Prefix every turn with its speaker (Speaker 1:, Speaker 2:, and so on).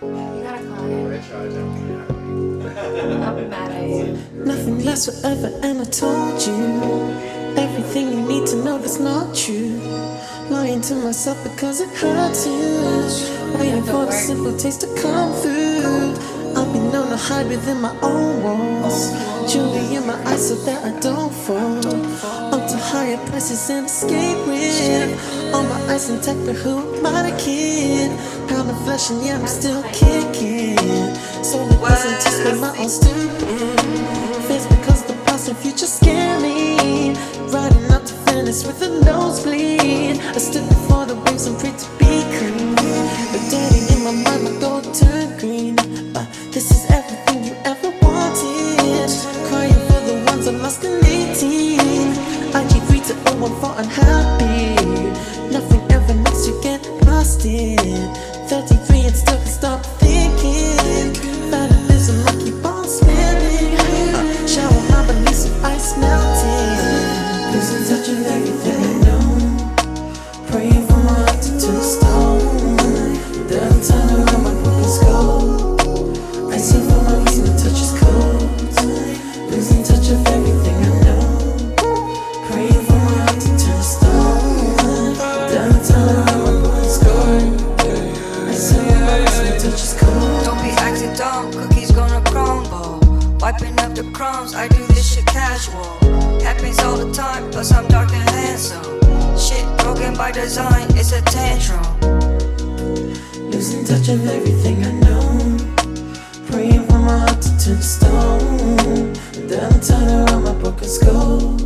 Speaker 1: You gotta climb.
Speaker 2: I tried jumping.
Speaker 1: I'm mad at you.
Speaker 3: Nothing lasts forever, and I told you everything you need to know that's not true. Lying to myself because it hurts you. Waiting for the simple taste to come through. I've been known to hide within my own walls. Jewelry in my eyes so that I don't fall. Up to higher prices and escape with all my eyes intact, but who am I, the kid? Pound of flesh and yeah, I'm still kicking. So it wasn't just for my own stupid fears, because the past and future scare me. Riding up to Venice with a nosebleed. I stood before the waves and prayed to be clean. But daddy, in my mind, my gold turned green. This is everything you ever wanted. Crying for the ones I lost in 18. IG3 to 014 unhappy. Nothing ever makes you get past it. 33 and still can stop thinking. Fatalism, I keep on spinning. Shower my beliefs of ice melting. Losing touch of everything I know. Praying for my heart to turn to stone. Then turn around my broken skull. I see for my reason to touch is cold. Losing touch of everything I know. Praying for my heart to turn to stone. Then turn around my broken skull. I see for my reason to touch is cold.
Speaker 4: Don't be acting dumb, cookies gonna crumble. Wiping up the crumbs, I do this shit casual. Happens all the time, plus I'm dark and handsome. Shit broken by design, it's a tantrum.
Speaker 3: Losing touch of everything I know. Praying for my heart to turn to stone. Then turn around my broken skull.